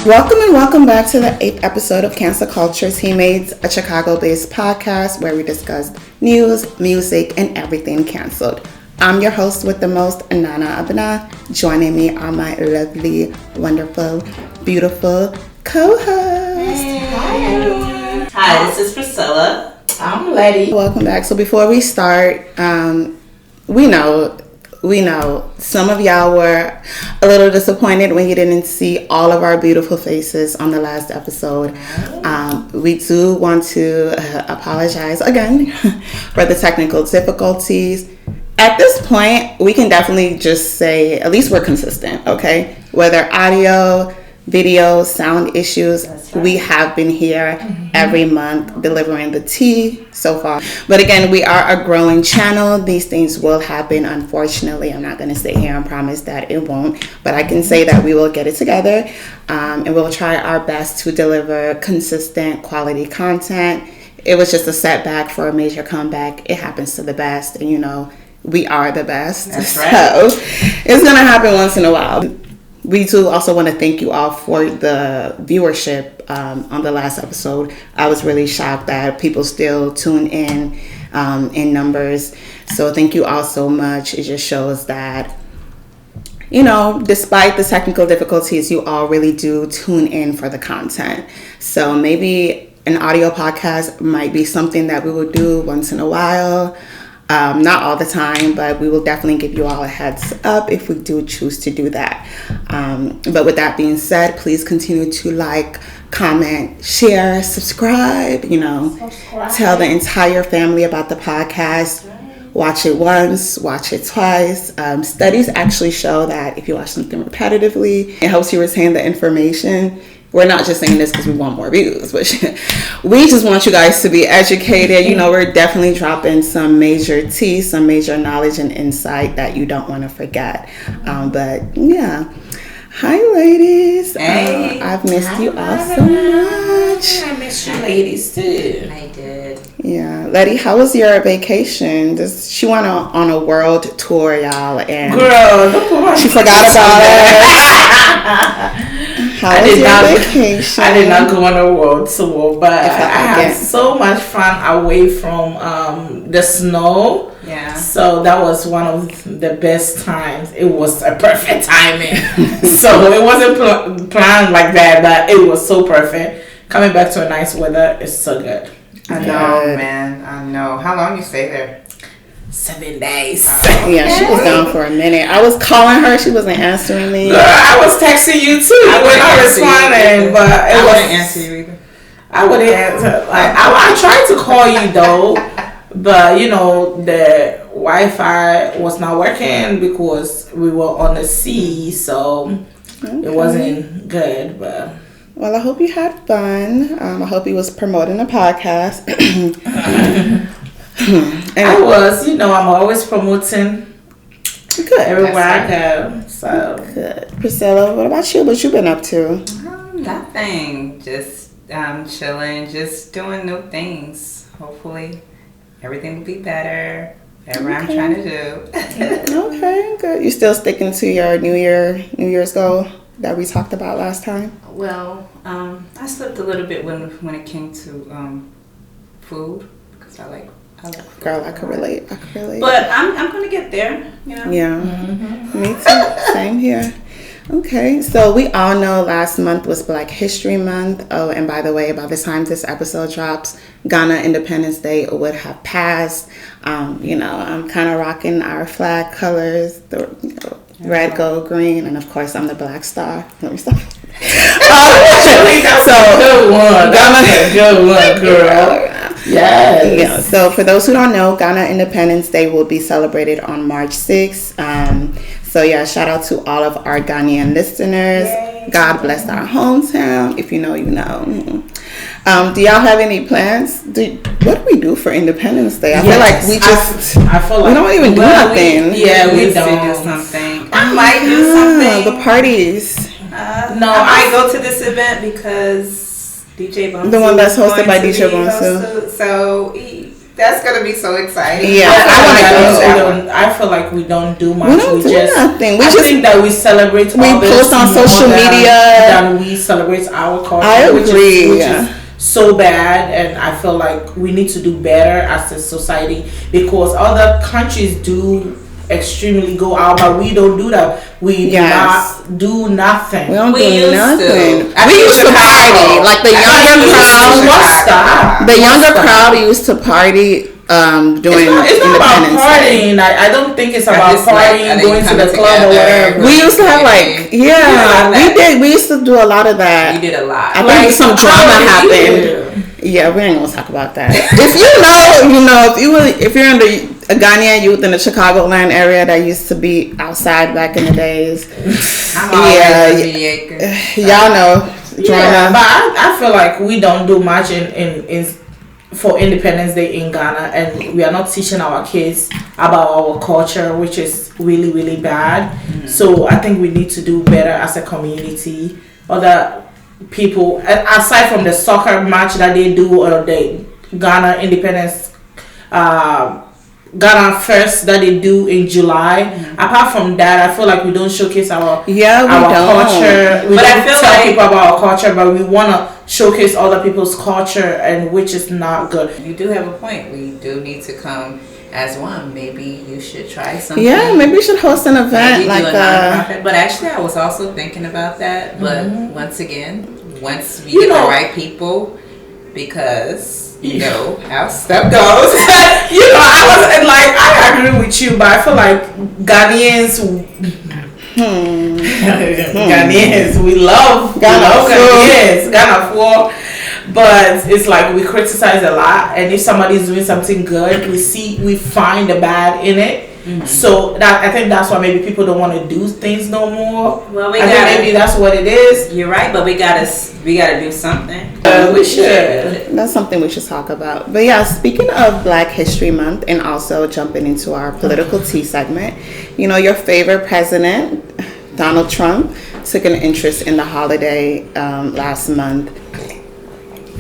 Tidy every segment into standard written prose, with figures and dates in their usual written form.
Welcome back to the 8th episode of Cancel Culture's Teammates, a Chicago-based podcast where we discuss news, music, and everything canceled. I'm your host with the most, Nana Abana. Joining me are my lovely, wonderful, beautiful co-host. Hi everyone. Hi, this is Priscilla. I'm Letty. Welcome back. So before we start, we know some of y'all were a little disappointed when you didn't see all of our beautiful faces on the last episode. We do want to apologize again for the technical difficulties. At this point, we can definitely just say at least we're consistent, okay? Whether audio, video, sound issues, right. We have been here every month delivering the tea so far. But again, we are a growing channel. These things will happen. Unfortunately, I'm not going to sit here and promise that it won't, but I can say that we will get it together, and we'll try our best to deliver consistent quality content. It was just a setback for a major comeback. It happens to the best, and you know, we are the best. That's right. So it's going to happen once in a while. We do also want to thank you all for the viewership on the last episode. I was really shocked that people still tune in numbers. So thank you all so much. It just shows that, you know, despite the technical difficulties, you all really do tune in for the content. So maybe an audio podcast might be something that we will do once in a while. Not all the time, but we will definitely give you all a heads up if we do choose to do that. But with that being said, please continue to like, comment, share, subscribe, tell the entire family about the podcast. Watch it once, watch it twice. Studies actually show that if you watch something repetitively, it helps you retain the information. We're not just saying this because we want more views, but we just want you guys to be educated. You know, we're definitely dropping some major tea, some major knowledge and insight that you don't want to forget. But yeah. Hi, ladies. Hey. I've missed you all so much. I missed you ladies too. I did. Yeah. Letty, how was your vacation? She went on a world tour, y'all. And girl, she forgot about it. How was your vacation? I did not go on a world tour, but I had so much fun away from the snow. Yeah. So that was one of the best times. It was a perfect timing. So it wasn't planned like that, but it was so perfect. Coming back to a nice weather is so good. I know, man. I know. How long you stay there? 7 days. Yeah, she was gone for a minute. I was calling her. She wasn't answering me. Girl, I was texting you too. I wasn't responding, but I wouldn't answer you either. I wouldn't answer. Like I tried to call you though, but the Wi-Fi was not working because we were on the sea, so it wasn't good. But well, I hope you had fun. I hope you was promoting a podcast. I was, I'm always promoting good everywhere I go. So good. Priscilla, what about you? What you been up to? Nothing. Just chilling, just doing new things. Hopefully, everything will be better. Whatever I'm trying to do. Okay, good. You still sticking to your New Year's goal that we talked about last time? Well, I slipped a little bit when it came to food because I like food. Girl, I could relate. But I'm gonna get there. Yeah. Mm-hmm. Me too. Same here. Okay, so we all know last month was Black History Month. Oh, and by the way, by the time this episode drops, Ghana Independence Day would have passed. I'm kind of rocking our flag colors, the red, gold, green, and of course I'm the Black Star. Let me stop. Good one. Ghana, good one, girl. Yes. Yeah. So for those who don't know, Ghana Independence Day will be celebrated on March 6th. So yeah, shout out to all of our Ghanaian listeners. Yay. God bless our hometown. If you know, you know. Do y'all have any plans? What do we do for Independence Day? I feel like we don't even do nothing. We don't do something. I might do something. The parties. I go to this event because DJ Bonsu. The one that's hosted by DJ Bonsu. So That's gonna be so exciting. Yeah, I feel like we don't do much. We don't do nothing. I think that we celebrate. We post on social media. Than we celebrate our culture. I agree. Which is so bad, and I feel like we need to do better as a society because other countries do extremely go out, but we don't do that. We do not do nothing. We don't do nothing. We used to party. Like the younger crowd. The younger crowd used to party during it's not about partying. I don't think it's about partying, going to the club or whatever. We used to have we used to do a lot of that. We did a lot. I think some drama happened. Yeah, we ain't gonna talk about that. If you know, if you're in the Ghanaian youth in the Chicagoland area that used to be outside back in the days. Y'all know drama. Yeah, but I feel like we don't do much in for Independence Day in Ghana, and we are not teaching our kids about our culture, which is really, really bad. Mm-hmm. So I think we need to do better as a community. Other people, aside from the soccer match that they do or the Ghana Independence Ghana First that they do in July. Mm-hmm. Apart from that, I feel like we don't showcase our culture. We don't tell people about our culture, but we want to showcase other people's culture, and which is not good. You do have a point. We do need to come as one. Maybe you should try something. Yeah, maybe you should host an event like a. But actually, I was also thinking about that. But once we get the right people, because. You know how stuff goes. I agree with you, but I feel like Ghanaians, Ghanaians, we love Ghanaians, Ghana for. But it's like we criticize a lot, and if somebody's doing something good, we find the bad in it. Mm-hmm. So I think that's why maybe people don't want to do things no more. Well, think maybe that's what it is. You're right, but we gotta do something. We should. That's something we should talk about. But yeah, speaking of Black History Month, and also jumping into our political tea segment, your favorite president, Donald Trump, took an interest in the holiday last month.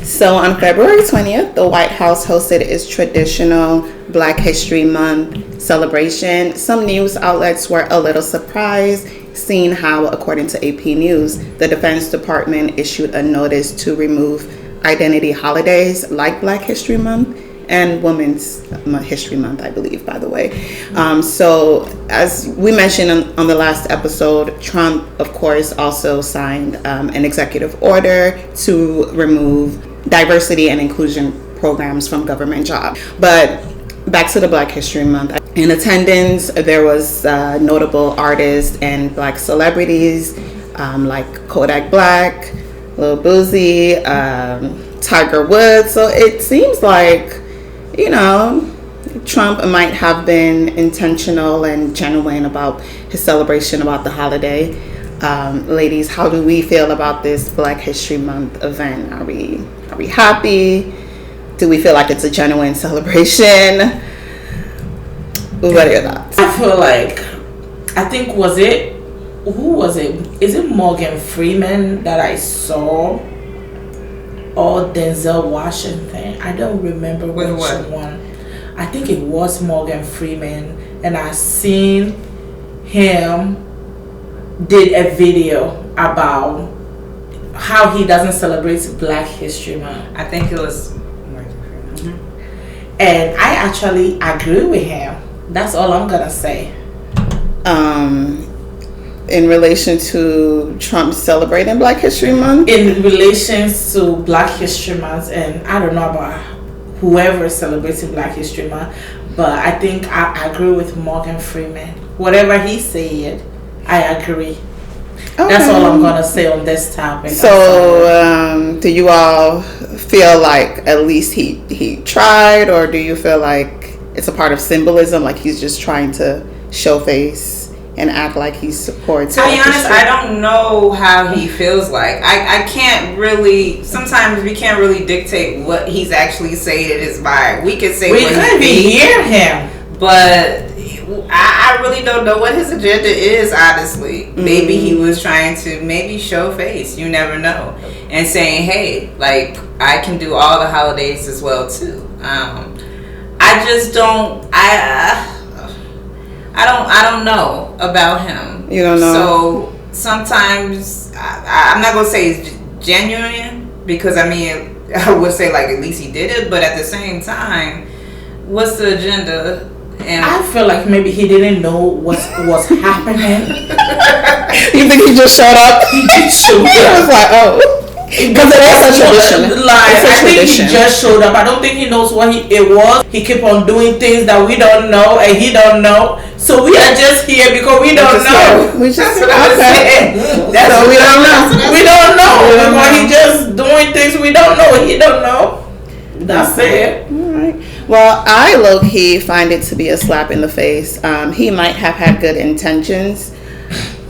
So on February 20th, the White House hosted its traditional Black History Month celebration. Some news outlets were a little surprised, seeing how, according to AP News, the Defense Department issued a notice to remove identity holidays like Black History Month and Women's History Month, I believe, by the way. So as we mentioned on the last episode, Trump, of course, also signed an executive order to remove diversity and inclusion programs from government jobs. But back to the Black History Month. In attendance, there was notable artists and Black celebrities like Kodak Black, Lil Boosie, Tiger Woods. So it seems like, Trump might have been intentional and genuine about his celebration about the holiday. Ladies, how do we feel about this Black History Month event? Are we happy? Do we feel like it's a genuine celebration? What are your thoughts? I feel like, who was it? Is it Morgan Freeman that I saw? Or Denzel Washington? I don't remember which one. I think it was Morgan Freeman, and I seen him did a video about how he doesn't celebrate Black History Month. I think it was Morgan Freeman. Mm-hmm. And I actually agree with him. That's all I'm gonna say. In relation to Trump celebrating Black History Month? In relation to Black History Month, and I don't know about whoever is celebrating Black History Month, but I think I agree with Morgan Freeman. Whatever he said, I agree. Okay. That's all I'm going to say on this topic. So, do you all feel like at least he tried, or do you feel like it's a part of symbolism, like he's just trying to show face and act like he supports? To be honest, I don't know how he feels like. I can't really. Sometimes we can't really dictate what he's actually saying in his mind. We can say we could hear him, but I really don't know what his agenda is. Honestly, maybe he was trying to show face. You never know, and saying, "Hey, like I can do all the holidays as well too." I just don't. I don't know about him. You don't know. So sometimes I'm not gonna say it's genuine because I mean I would say like at least he did it, but at the same time, what's the agenda? And I feel like maybe he didn't know what was happening. You think he just showed up? He did show He was up. like, oh. Because it is a tradition. Like, It's a I think tradition. he just showed up. I don't think he knows what it was. He keep on doing things that we don't know and he don't know. So we are just here because we don't know. We just That's what I'm saying. That's So we don't know. We don't know. We don't Because know. he just doing things we don't know and he don't know. That's it. Alright. Well, I low-key find it to be a slap in the face. He might have had good intentions.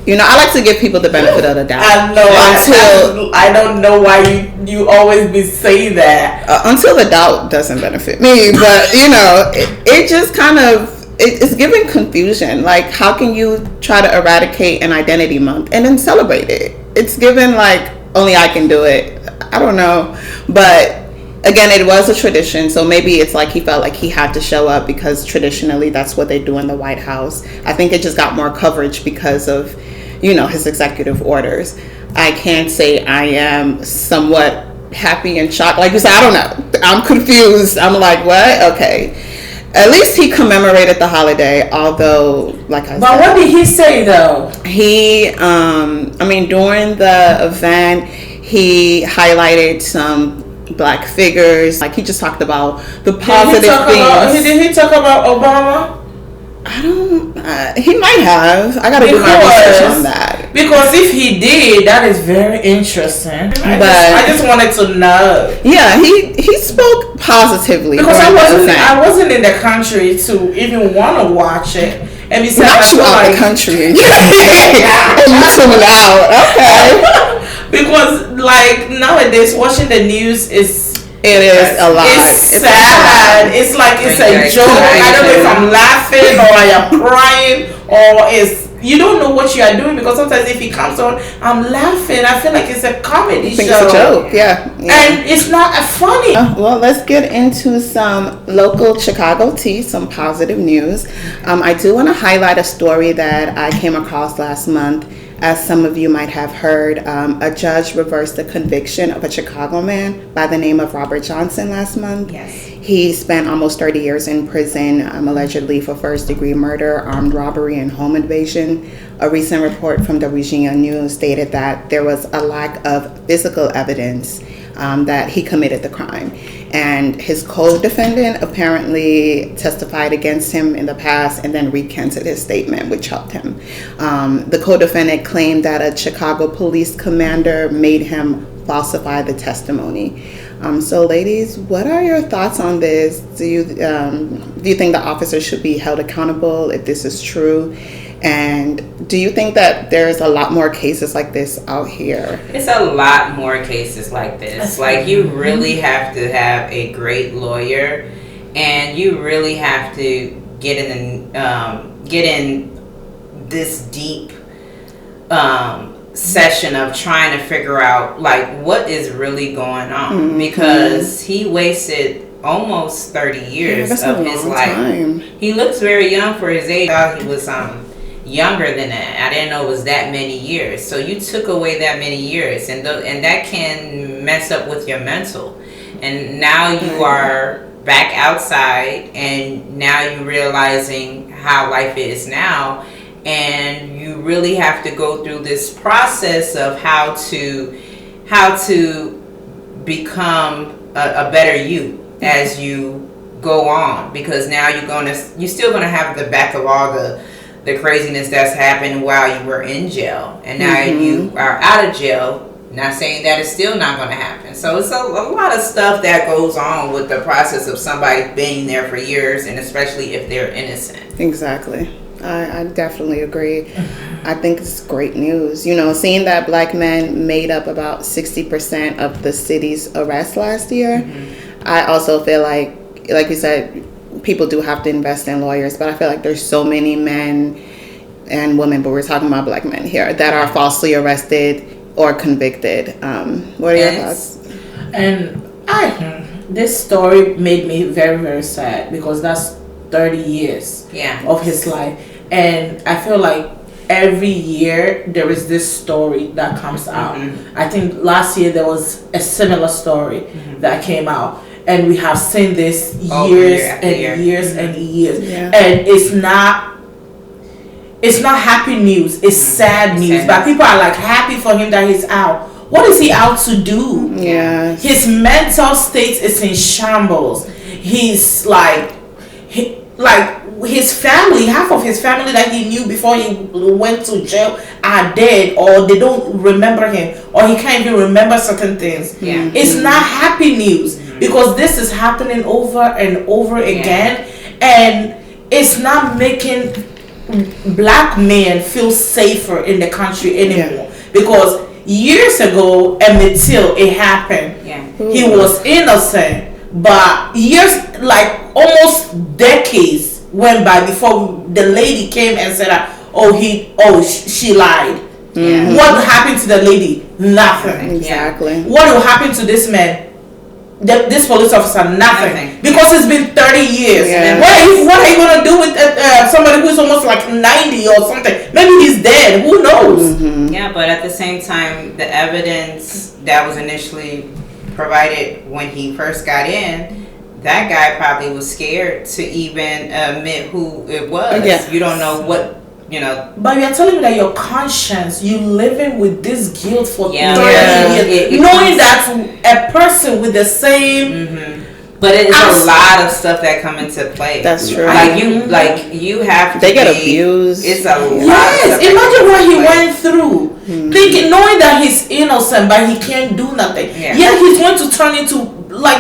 You know, I like to give people the benefit of the doubt. I know. Until I don't know why you always be saying that. until the doubt doesn't benefit me. But, you know, it just kind of, it's giving confusion. Like, how can you try to eradicate an identity month and then celebrate it? It's given, like, only I can do it. I don't know. But again, it was a tradition, so maybe it's like he felt like he had to show up because traditionally that's what they do in the White House. I think it just got more coverage because of, you know, his executive orders. I can't say I am somewhat happy and shocked. Like you said, I don't know. I'm confused. I'm like, what? Okay. At least he commemorated the holiday, although, like I said. But what did he say though? He, I mean, during the event, he highlighted some Black figures. Like, he just talked about the positive things. Did he talk about Obama? I don't. He might have. I gotta do my research on that. Because if he did, that is very interesting. I just wanted to know. Yeah, he spoke positively. Because I was wasn't in the country to even want to watch it. And besides, not you out the country. And you tuning out. Okay. Because like nowadays, watching the news is a lot. It's sad. It's like it's a joke. I don't know if I'm laughing or I am crying or you don't know what you are doing because sometimes if it comes on, I'm laughing. I feel like it's a comedy show. It's a joke, yeah. And it's not funny. Well, let's get into some local Chicago tea, some positive news. I do want to highlight a story that I came across last month. As some of you might have heard, a judge reversed the conviction of a Chicago man by the name of Robert Johnson last month. Yes. He spent almost 30 years in prison, allegedly for first-degree murder, armed robbery, and home invasion. A recent report from the Virginia News stated that there was a lack of physical evidence that he committed the crime. And his co-defendant apparently testified against him in the past and then recanted his statement, which helped him. The co-defendant claimed that a Chicago police commander made him falsify the testimony. So ladies, what are your thoughts on this? Do you think the officer should be held accountable if this is true? And do you think that there's a lot more cases like this out here? It's a lot more cases like this. Like, you really have to have a great lawyer, and you really have to get in this deep session of trying to figure out like what is really going on, because he wasted almost 30 years of his life. Time. He looks very young for his age. I thought he was younger than that. I didn't know it was that many years. So you took away that many years, and that can mess up with your mental. And now you are back outside, and now you're realizing how life is now, and you really have to go through this process of how to become a better you as you go on, because now you're still gonna have the back of all the craziness that's happened while you were in jail, and now you are out of jail. Not saying that it's still not going to happen. So it's a lot of stuff that goes on with the process of somebody being there for years, and especially if they're innocent. Exactly. I definitely agree. I think it's great news. You know, seeing that Black men made up about 60% of the city's arrests last year, I also feel like you said, people do have to invest in lawyers, but I feel like there's so many men and women, but we're talking about Black men here, that are falsely arrested or convicted. What are your thoughts? And this story made me very, very sad because that's 30 years of his life. And I feel like every year there is this story that comes out. I think last year there was a similar story that came out. And we have seen this years and years and years. And it's not happy news. It's sad news. But people are like happy for him that he's out. What is he out to do? His mental state is in shambles. He's like his family, half of his family that he knew before he went to jail are dead, or they don't remember him, or he can't even remember certain things. It's not happy news because this is happening over and over again, and it's not making black men feel safer in the country anymore. Because years ago, Emmett Till, it happened. He was innocent, but years, like almost decades went by before the lady came and said that, she lied. What happened to the lady? Nothing. Exactly. What will happen to this man? This police officer? Nothing. Because it's been 30 years. What are you going to do with somebody who's almost like 90 or something? Maybe he's dead. Who knows? Yeah, but at the same time, the evidence that was initially provided when he first got in, that guy probably was scared to even admit who it was. You don't know what, But you're telling me that your conscience, you living with this guilt for 30 years, knowing that a person with the same... But it is a lot of stuff that come into play. That's true. You have to. They get abused. It's a lot. Yes, imagine what he went through. Thinking, knowing that he's innocent, but he can't do nothing. He's going to turn into,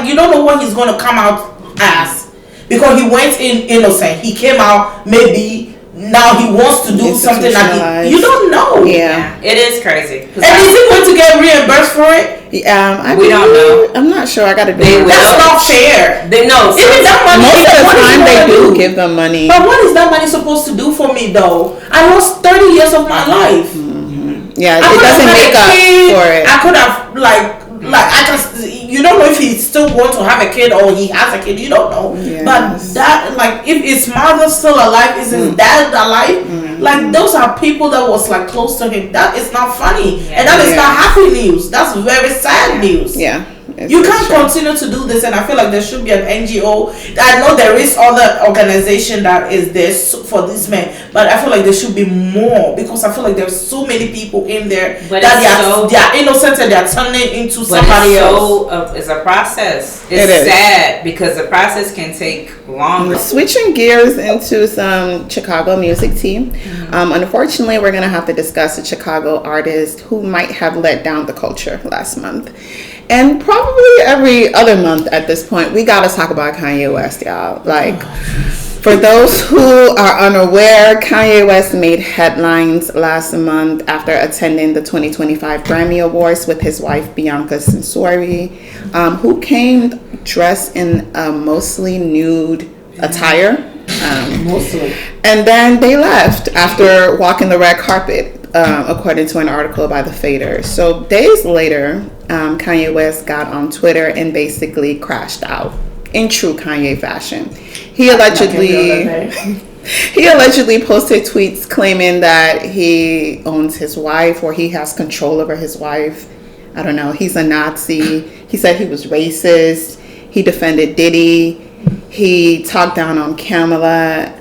you don't know what he's going to come out as. Because he went in innocent. He came out, maybe now he wants to do something that you don't know. It is crazy. And is he going to get reimbursed for it? We don't know. I'm not sure. I got to do it. That's not fair. They know. Even that money, most of the time they do give them money. But what is that money supposed to do for me though? I lost 30 years of my life. Yeah, it doesn't make up for it. I could have you don't know if he's still going to have a kid or he has a kid. You don't know. But that, if his mother's still alive, is his dad alive? Those are people that was close to him. That is not funny, and that is not happy news. That's very sad news. You can't continue to do this, and I feel like there should be an NGO. I know there is other organization that is there for these men, but I feel like there should be more because I feel like there's so many people in there they are innocent and they are turning into somebody else. It's a process. It's sad because the process can take longer. Switching gears into some Chicago music team. Unfortunately, we're going to have to discuss a Chicago artist who might have let down the culture last month. And probably every other month at this point, we got to talk about Kanye West, y'all. For those who are unaware, Kanye West made headlines last month after attending the 2025 Grammy Awards with his wife, Bianca Censori, who came dressed in a mostly nude attire. Mostly. And then they left after walking the red carpet. According to an article by The Fader. So days later, Kanye West got on Twitter and basically crashed out in true Kanye fashion. He allegedly posted tweets claiming that he owns his wife or he has control over his wife. I don't know. He's a Nazi. He said he was racist. He defended Diddy. He talked down on Kamala.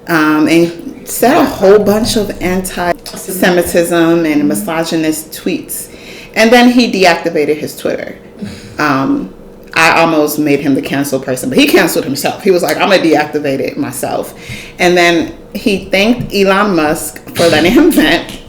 And said a whole bunch of anti-Semitism and misogynist tweets. And then he deactivated his Twitter. I almost made him the cancel person, but he canceled himself. He was like, I'm going to deactivate it myself. And then he thanked Elon Musk for letting him vent.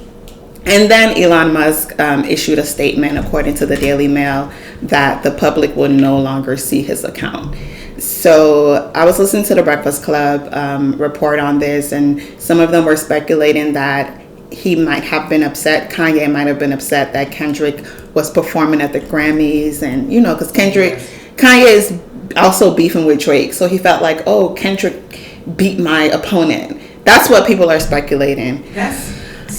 And then Elon Musk issued a statement, according to the Daily Mail, that the public would no longer see his account. So I was listening to the Breakfast Club report on this, and some of them were speculating that he might have been upset. Kanye might have been upset that Kendrick was performing at the Grammys, and because Kanye is also beefing with Drake, so he felt like, oh, Kendrick beat my opponent. That's what people are speculating.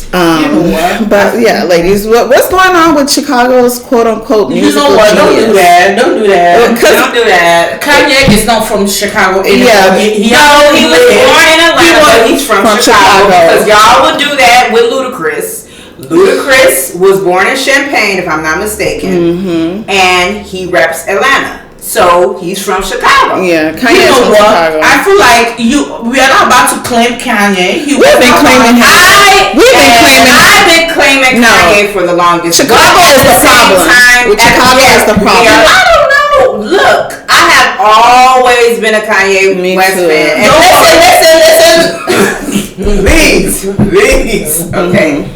You know what? But yeah, ladies, what's going on with Chicago's quote unquote musical? You know what? Don't do that. Don't do that. Kanye is not from Chicago anymore. Yeah, he was born in Atlanta, but he's from Chicago. Because y'all would do that with Ludacris. Ludacris was born in Champaign, if I'm not mistaken, and he reps Atlanta. So he's from Chicago. Yeah, Kanye is from Chicago. I feel like we are not about to claim Kanye. We've been claiming him. I've been claiming Kanye for the longest. Chicago is the problem. Chicago is the problem. I don't know. Look, I have always been a Kanye West fan. And listen. Please. Okay.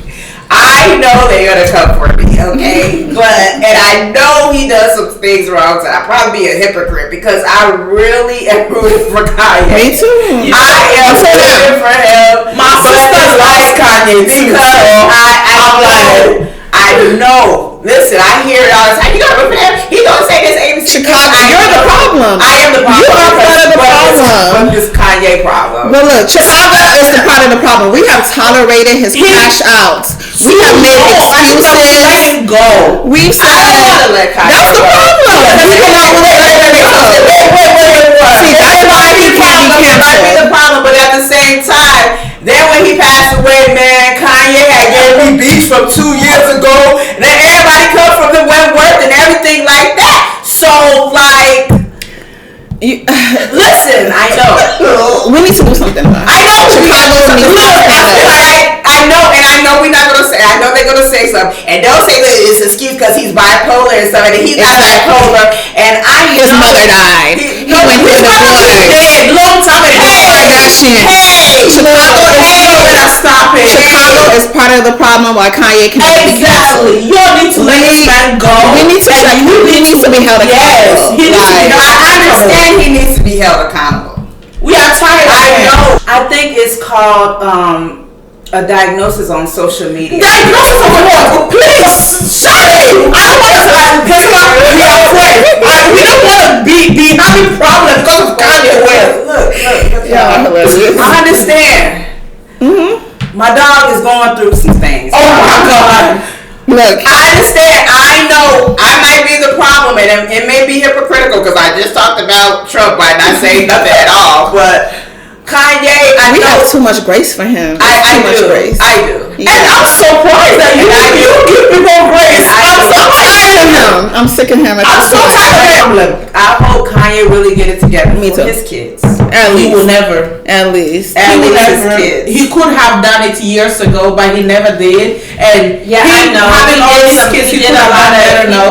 I know they're gonna come for me, okay? And I know he does some things wrong, so I'll probably be a hypocrite because I really am rooting for Kanye. Me too. I am rooting for him. My sister likes Kanye too, so I know. Listen, I hear it all the time. You gotta root for him. He gonna say this ain't Chicago. You're the problem. I am the problem. You are part of the problem. This Kanye problem. But look, Chicago is the part of the problem. We have tolerated his crash outs. We have made excuses. Let him go. We've said I don't want to let Kanye. That's the problem. We cannot let him go. See, that's why he can't be canceled. Be the problem, but at the same time, then when he passed away, man, Kanye had gave me beats from 2 years ago, and then everybody come from the Wentworth and everything like that. So, like, listen, I know. We need to do something about it. I know. Chicago needs to stand up. I know we're not going to say, I know they're going to say something, and don't say that it's an excuse because he's bipolar and stuff, and he's not bipolar, and his mother died. He went through the dead long time ago. Chicago is part of the problem why Kanye can't be canceled. You don't need to let this man go. He needs to be held accountable. I understand he needs to be held accountable. We are tired of him. I know. I think it's called a diagnosis on social media. Diagnosis of what? Please, sorry. I don't want to we are friends. We don't want to be having problems because of Kanye West. Look. I understand. My dog is going through some things. Oh my God. Look, I understand. I know I might be the problem, and it may be hypocritical because I just talked about Trump by not saying nothing at all. But Kanye, we have too much grace for him. I do. Yeah. And I'm surprised that you give people grace. I'm so tired of him. I'm sick of him. I'm so tired of him. I hope Kanye really get it together for his kids. At least. He will never. At least. His kids. He could have done it years ago, but he never did. And I know. Having all these kids, he could have done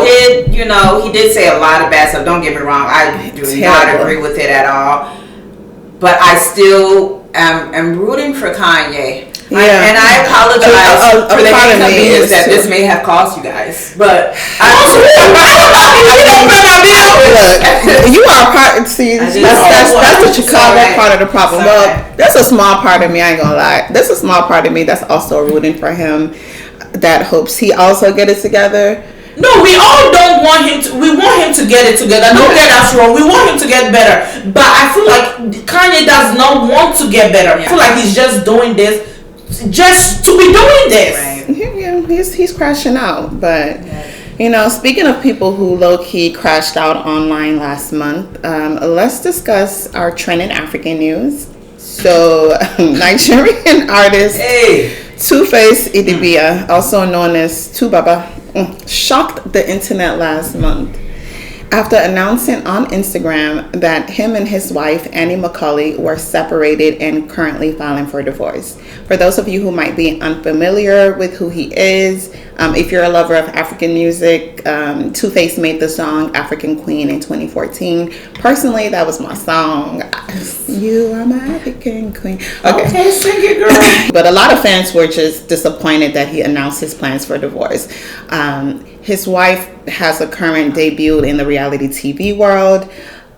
it. He did say a lot of bad stuff. Don't get me wrong. I do not agree with it at all. But I still am rooting for Kanye. And I apologize for the inconvenience that this may have caused you guys. But you are part. See, that's the Chicago part of the problem. Well, that's a small part of me. I ain't gonna lie. There's a small part of me that's also rooting for him. That hopes he also get it together. No, we all don't want him to. We want him to get it together. Don't get us wrong. We want him to get better. But I feel like Kanye does not want to get better. I feel like he's just doing this just to be doing this. Right. Yeah, he's crashing out. But, speaking of people who low-key crashed out online last month, let's discuss our trending African news. So, Nigerian artist Two-Face Idibia, also known as Tubaba, shocked the internet last month after announcing on Instagram that him and his wife, Annie Macaulay, were separated and currently filing for divorce. For those of you who might be unfamiliar with who he is, if you're a lover of African music, Two-Face made the song African Queen in 2014. Personally, that was my song. You are my African Queen. Okay, sing it, girl. But a lot of fans were just disappointed that he announced his plans for divorce. His wife has a current debut in the reality TV world.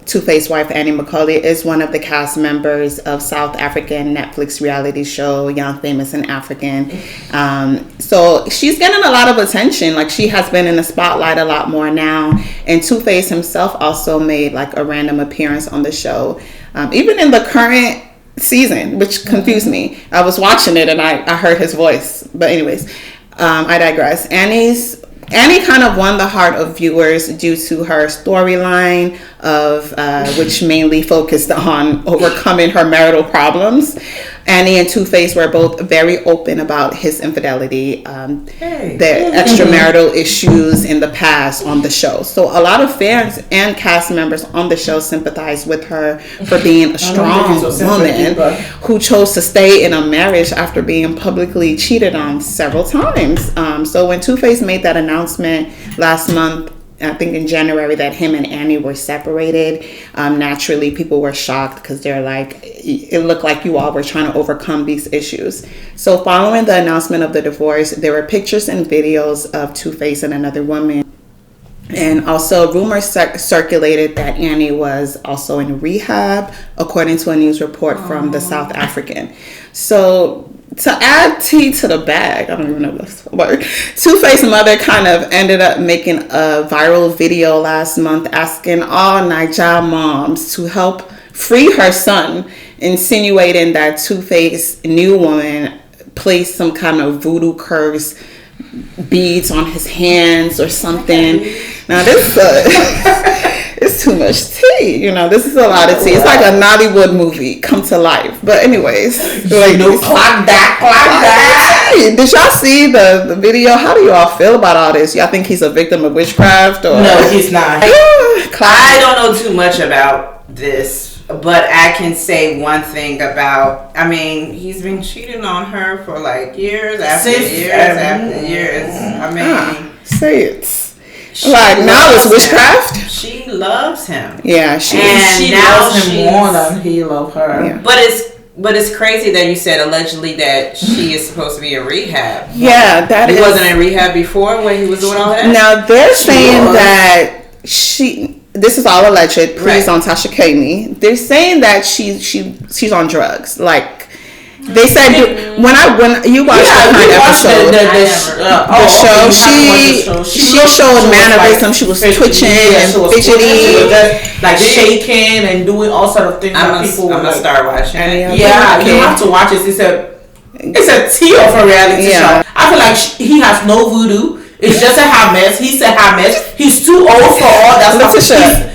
Two-Face wife Annie Macaulay is one of the cast members of South African Netflix reality show Young, Famous and African. So she's getting a lot of attention. Like, she has been in the spotlight a lot more now. And Two-Face himself also made like a random appearance on the show. Even in the current season, which confused me. I was watching it and I heard his voice. But anyways, I digress. Annie kind of won the heart of viewers due to her storyline of which mainly focused on overcoming her marital problems. Annie and Two-Face were both very open about his infidelity, their extramarital issues in the past on the show. So a lot of fans and cast members on the show sympathized with her for being a strong woman who chose to stay in a marriage after being publicly cheated on several times. So when Two-Face made that announcement last month, I think in January, that him and Annie were separated, naturally people were shocked because they're like, it looked like you all were trying to overcome these issues. So following the announcement of the divorce, there were pictures and videos of Two-Face and another woman. And also rumors circulated that Annie was also in rehab, according to a news report from the South African. So to add tea to the bag, I don't even know if that's a word, Two-Face's mother kind of ended up making a viral video last month asking all Niger moms to help free her son, insinuating that Two-Face's new woman placed some kind of voodoo curse beads on his hands or something. Now this it's too much tea, this is a lot of tea. It's like a Nollywood movie come to life. But anyways, clock that. Did y'all see the video? How do you all feel about all this? Y'all think he's a victim of witchcraft? Or no, he's not. I don't know too much about this, but I can say one thing about, he's been cheating on her for like years after years. Say it. Like, now it's witchcraft? She loves him. Yeah, she loves him more than he loves her. Yeah. But it's crazy that you said allegedly that she is supposed to be in rehab. Yeah, that he wasn't in rehab before when he was doing all that? Now, they're saying that this is all alleged. Please don't Tasha K me. They're saying that she's on drugs. Like, they said when you watched the current episode, the show, she showed mannerism. She was twitching and fidgety, like shaking and doing all sort of things. I'm gonna start watching it. Yeah, you have to watch it. It's a tea of a reality show. I feel like he has no voodoo. It's just a hot mess. He's a hot mess. He's too old for all that stuff.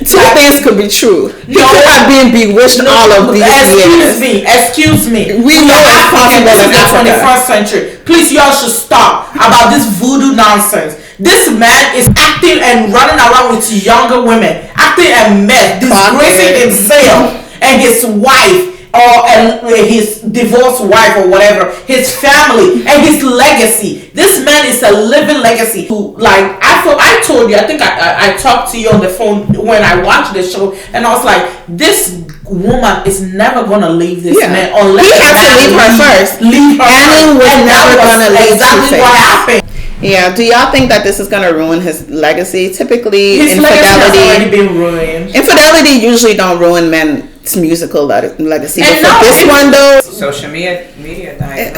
Two things could be true. He could have been bewitched all of these years. Excuse me. We know it's possible in Africa. 21st century. Please, y'all should stop about this voodoo nonsense. This man is acting and running around with younger women, acting a mess, disgracing himself and his wife. Or his divorced wife or whatever, his family and his legacy. This man is a living legacy. I told you, I think I talked to you on the phone when I watched the show, and I was like, this woman is never gonna leave this man unless he has to leave her first. Annie was never gonna leave. Exactly what happened. Yeah, do y'all think that this is going to ruin his legacy? Typically, his legacy has already been ruined. Infidelity usually don't ruin men's musical legacy. But for this one, though... Social media dying.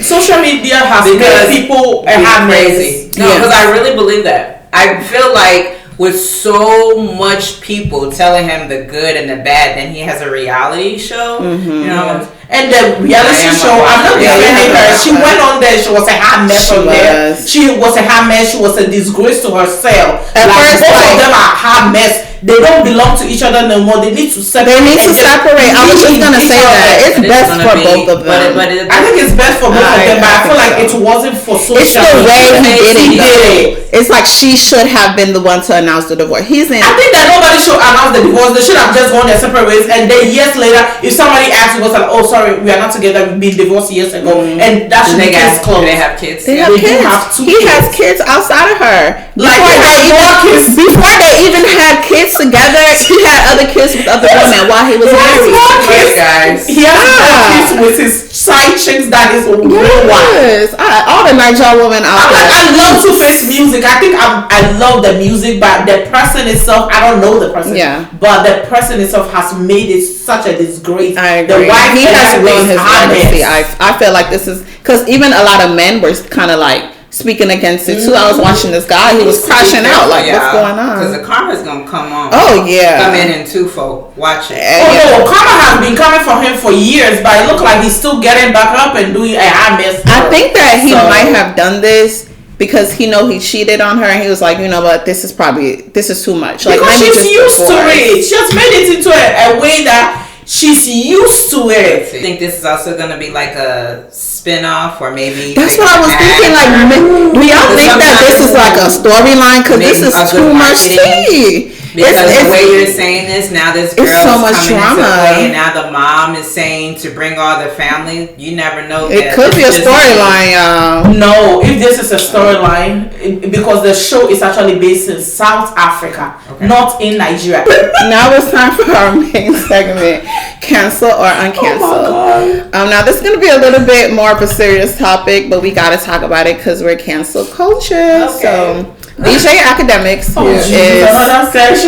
Social media has made people crazy. No, because I really believe that. I feel like with so much people telling him the good and the bad, then he has a reality show, And the reality show, I'm not defending her. She went on there. She was a hot mess on there. She was a hot mess. She was a disgrace to herself. Both of them are hot mess. They don't belong to each other no more. They need to separate. I was just gonna say that it's best for both of them. I think it's best for both of them, but I feel like it wasn't for social. It's the way he did it. It's like she should have been the one to announce the divorce. I think that nobody should announce the divorce. They should have just gone their separate ways, and then years later, if somebody asks, you, like, "Oh, sorry, we are not together. We've been divorced years ago," and that should be case closed. They have kids. They have kids. He has kids outside of her. Before they even had kids together, he had other kids with other women while he was married. He has kids with his side chicks that is real wild. All the Nigerian women out there. I love Two-Face music. I think I love the music, but the person itself, I don't know the person. Yeah. But the person itself has made it such a disgrace. I agree. The wife has ruined his legacy. I feel like this is because even a lot of men were kind of like speaking against it too. I was watching this guy. He was crashing out. Like, what's going on? Because the karma's gonna come on. Oh yeah. Come in twofold. Watch it. Karma has been coming for him for years, but it looked like he's still getting back up and doing. I think that he might have done this because he cheated on her, and he was like, you know what, this is too much. Like, because she's used to it. She has made it into a way that she's used to it. I think this is also going to be like a spin-off, or maybe... That's what I was thinking. Like, do y'all think that this is like a storyline? Because this is too much tea. Because the way you're saying this, now this girl is so much coming drama. into play, and now the mom is saying to bring all the family. You never know. It could be a storyline, y'all. No, if this is a storyline, because the show is actually based in South Africa, not in Nigeria. Now it's time for our main segment, cancel or uncancel. Oh my God. Now this is going to be a little bit more of a serious topic, but we got to talk about it because we're cancel culture. Okay. So DJ Akademiks is Chicagoland.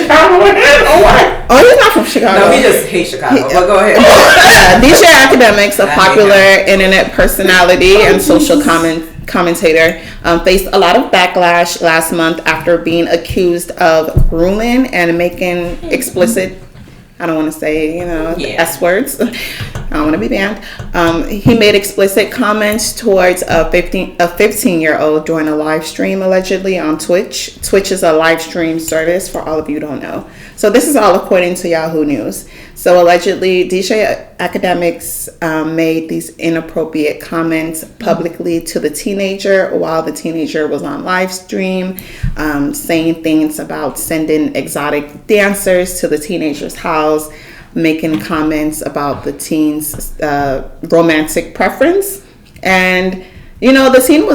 Oh, he's not from Chicago. No, he just hates Chicago. But go ahead. DJ Akademiks, a popular internet personality and social commentator, faced a lot of backlash last month after being accused of grooming and making explicit, I don't want to say, S words. I don't want to be banned. He made explicit comments towards a 15-year-old during a live stream, allegedly, on Twitch. Twitch is a live stream service, for all of you who don't know. So this is all according to Yahoo News. So allegedly, DJ Akademiks made these inappropriate comments publicly to the teenager while the teenager was on live stream, saying things about sending exotic dancers to the teenager's house, making comments about the teen's romantic preference. And the teen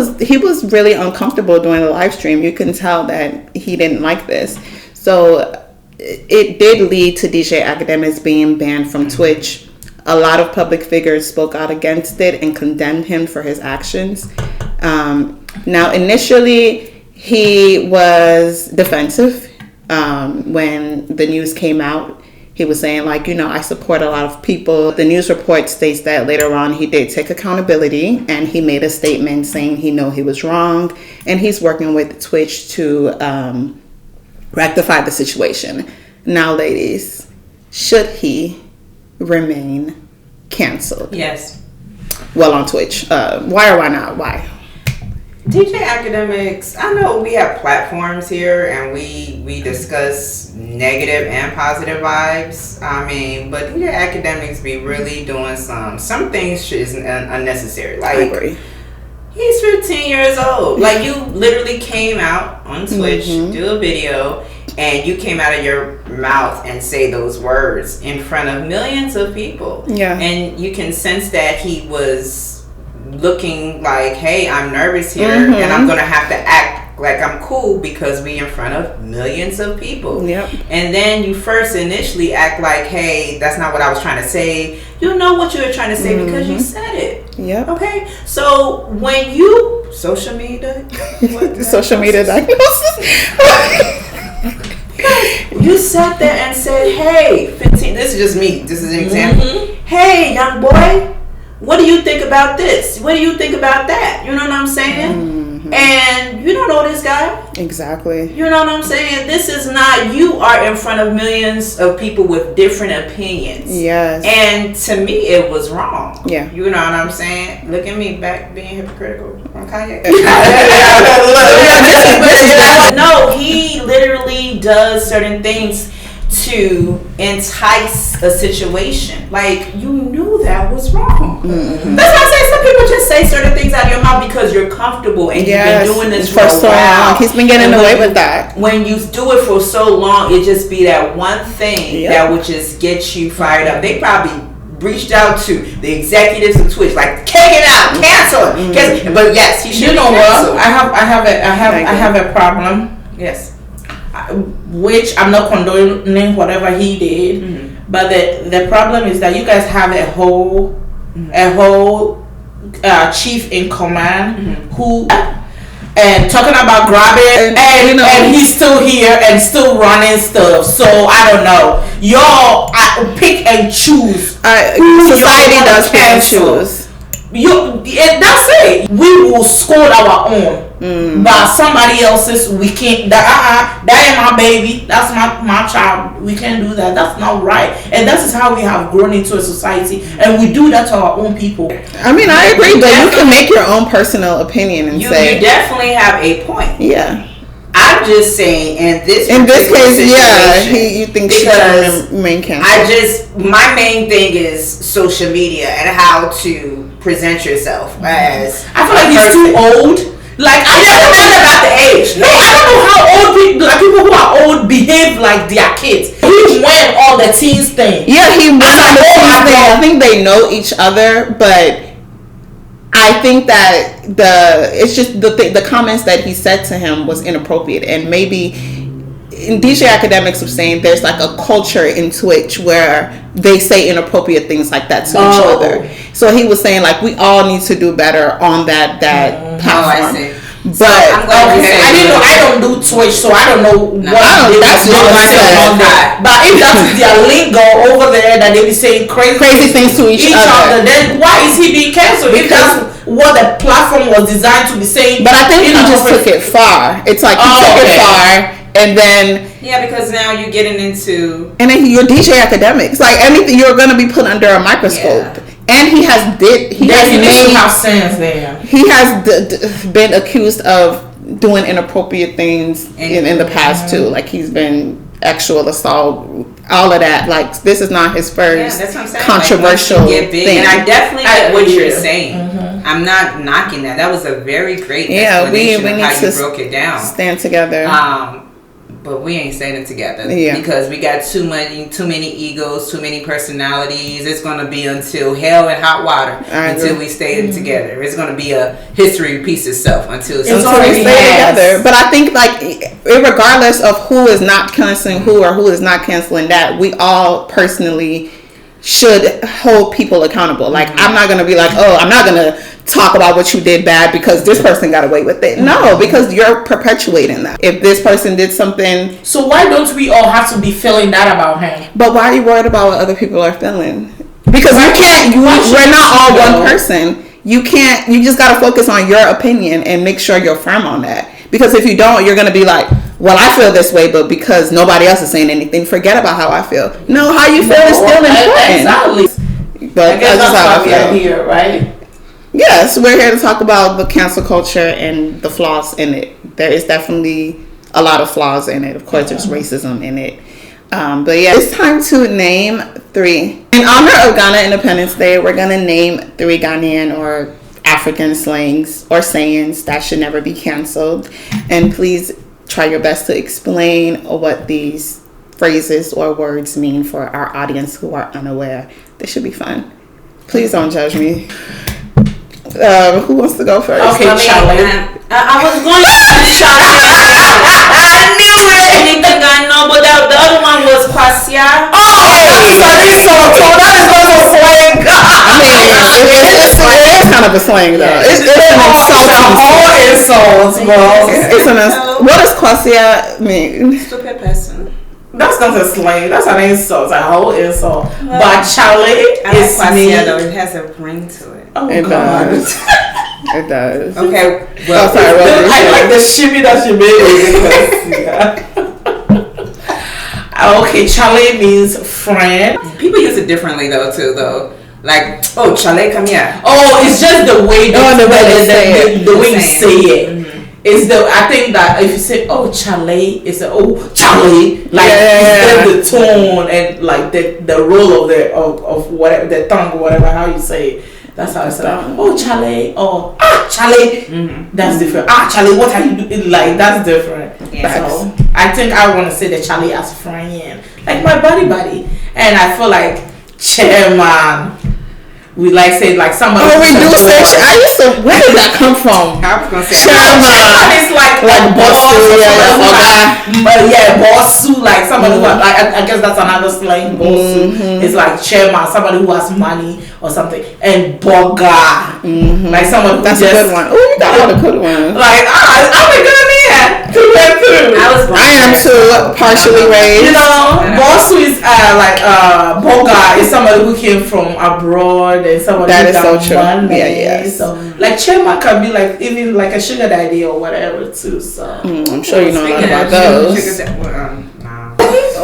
was really uncomfortable during the live stream. You can tell that he didn't like this. So it did lead to DJ Akademiks being banned from Twitch. A lot of public figures spoke out against it and condemned him for his actions. Now, initially, he was defensive when the news came out. He was saying, I support a lot of people. The news report states that later on he did take accountability, and he made a statement saying he was wrong, and he's working with Twitch to rectify the situation. Now, ladies, should he remain canceled? Yes. Well, on Twitch. Why or why not? Why? DJ Akademiks, I know we have platforms here and we discuss negative and positive vibes. But DJ Akademiks be really doing some things is unnecessary. I agree. He's 15 years old. You literally came out on Twitch, do a video, and you came out of your mouth and say those words in front of millions of people. Yeah. And you can sense that he was looking like, hey, I'm nervous here, and I'm going to have to act like I'm cool because we in front of millions of people. Yep. And then you first initially act like, hey, that's not what I was trying to say. You know what you were trying to say because you said it. Yep. Okay? So when you... Social media? Social media diagnosis? You sat there and said, hey, 15... This is just me. This is an example. Hey, young boy, what do you think about this? What do you think about that? You know what I'm saying? And you don't know this guy. Exactly. You know what I'm saying? This is not, you are in front of millions of people with different opinions. Yes. And to me, it was wrong. Yeah. You know what I'm saying? Look at me back being hypocritical on Kanye. No, he literally does certain things to entice a situation. You knew that was wrong. That's why I say some people just say certain things out of your mouth because you're comfortable and you've been doing this for so long. He's been getting away with that. When you do it for so long, it just be that one thing that would just get you fired up. They probably reached out to the executives of Twitch, take it out, cancel it. But yes, he should. You know what? I have a problem. Yes. Which I'm not condoning whatever he did, but the problem is that you guys have a whole chief in command who and talking about grabbing and he's still here and still running stuff. So I don't know. Y'all pick and choose. Society does pick and choose. that's it. We will scold our own, but somebody else's we can't. That ain't my baby. That's my child. We can't do that. That's not right. And that is how we have grown into a society, and we do that to our own people. I mean, I agree, but you can make your own personal opinion and say you definitely have a point. Yeah. I'm just saying, in this case, you think she because should remain canceled. My main thing is social media and how to present yourself as. I feel like he's too old. Like I never heard about the age. No, I don't know how old people, like people who are old, behave like their kids. He went all the teens thing. Yeah, he went on the teens thing. I think they know each other, but I think that it's just the comments that he said to him was inappropriate, and maybe DJ Akademiks was saying there's like a culture in Twitch where they say inappropriate things like that to each other. So he was saying like we all need to do better on that platform. But so I didn't know. I don't do Twitch, so I don't know that's what I said on there. But if that's their lingo over there that they be saying crazy things to each other, then why is he being canceled? If that's what the platform was designed to be saying. But I think he just took it far. It's like he took it far, and then because now you're getting into you're DJ Akademiks. Like anything, you're gonna be put under a microscope. Yeah. And he has been accused of doing inappropriate things in the past too. Like he's been actual assault, all of that. Like this is not his first controversial thing. And I definitely get what you're saying. I'm not knocking that. That was a very great explanation of how you broke it down. Stand together. But we ain't standing together because we got too many egos, too many personalities. It's going to be until hell and hot water until we stay together. It's going to be a history repeats itself until we stay together. But I think like regardless of who is not canceling who or who is not canceling that, we all personally should hold people accountable. Like I'm not going to be like, I'm not going to talk about what you did bad because this person got away with it. No, because you're perpetuating that. If this person did something, so why don't we all have to be feeling that about him? But why are you worried about what other people are feeling? Because we're not all one person. You just got to focus on your opinion and make sure you're firm on that. Because if you don't, you're going to be like, well, I feel this way, but because nobody else is saying anything, forget about how I feel. No, how you feel is still important. Exactly. But I guess that's why we are here, right? Yes, we're here to talk about the cancel culture and the flaws in it. There is definitely a lot of flaws in it. Of course, there's racism in it. But yeah, it's time to name 3. In honor of Ghana Independence Day, we're going to name 3 Ghanaian or African slangs or sayings that should never be canceled. And please try your best to explain what these phrases or words mean for our audience who are unaware. This should be fun. Please don't judge me. Who wants to go first? Okay, Charlie. I was going to say Charlie. I knew it. I know, but the other one was Kwasia. Oh, that's so that is not a slang. I mean, it is kind of a slang though. It's an insult. All insults, bro. What does Kwasia mean? Stupid person. That's not a slang. That's an insult. A whole insult. But Charlie is Kwasia though. It has a ring to it. Oh, it God. Does. It does. Okay. Well, sorry. I like the shimmy that she made. Okay, Charlie means friend. People use it differently though. Like, oh, Charlie, come here. Oh, it's just the way the way you say it. It's I think that if you say Charlie, it's Charlie. Like the tone and like the roll of whatever the tongue, whatever how you say it. That's how I say it. Oh, Charlie. Oh, Charlie. Mm-hmm. That's different. Charlie, what are you doing? Like, that's different. Yeah. So, I think I want to say the Charlie as friend. Like, my buddy. And I feel like, chairman. We say like somebody. Oh, we do say. I used to. Where did that come from? I was gonna say chairman. It's like boss. Boss. Like somebody who I guess that's another slang. Boss. It's like chairman, somebody who has money or something, and boga. Like someone. That's a good one. Oh, you got all the good ones. Like I'm a good man. 2 and 2. I am too. partially raised. You know, Bosu is Boga is somebody who came from abroad and somebody that who is so true. money. Yeah. So like Chema can be like even like a sugar daddy or whatever too. So I'm sure you know a lot about those.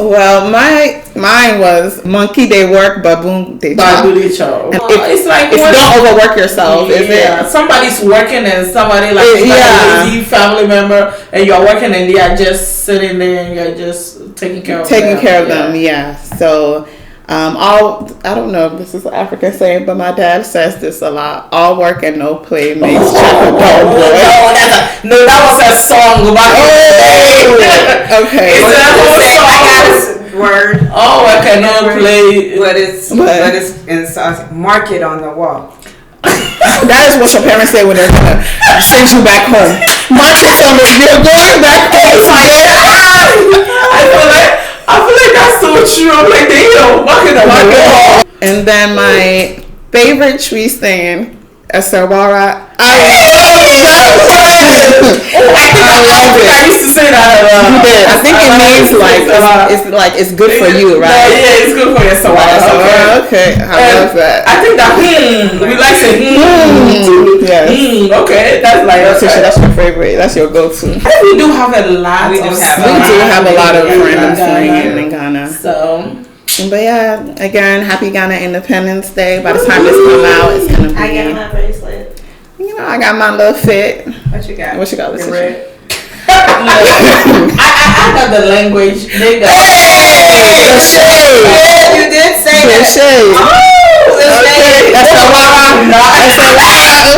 Well, mine was monkey they work, baboon they chop. It's like don't overwork yourself, is it? Somebody's working and somebody like a lazy family member, and you're working and they are just sitting there and you're just taking care of them. Yeah. So, I don't know if this is an African saying, but my dad says this a lot. All work and no play makes Jack a dull boy. That was a song about okay. It's a whole song. I got this word. All work and no play. But it's in mark it on the wall. That is what your parents say when they're gonna send you back home. Mark it somewhere. You're going back home. I feel like that's so true. I'm like, they walking the wall. And then my favorite tree stand, a Sawara. I love it. I used to say that. I think it means it's good for you, right? Yeah, it's good for your Sawara. Okay, I love that. I think that we like saying too. Yes. Okay, that's like that's your favorite. That's your go-to. I think we do have a lot. We do have a lot of random slang in Ghana. So. But yeah, again, happy Ghana Independence Day. By the time this comes out, it's gonna be. I got my bracelet. You know, I got my little fit. What you got? What you got? Red. I got the language. They got the shade. Yeah, you did say the that. Shade. Oh, the shade. That's a Wawa.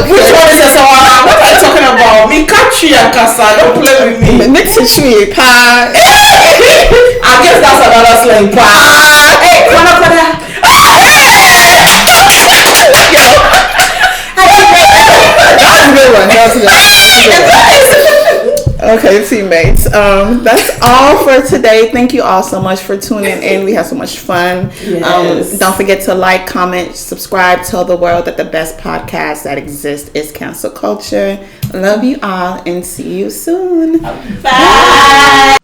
Which one is a Sawara? What are you talking about? Me country and Kasa. Don't play with me. Mix a tree pie. I guess that's another slang. Pie. Hey, That was a good one. Okay, teammates. That's all for today. Thank you all so much for tuning in. We had so much fun. Yes. Don't forget to like, comment, subscribe. Tell the world that the best podcast that exists is cancel culture. Love you all and see you soon. Bye.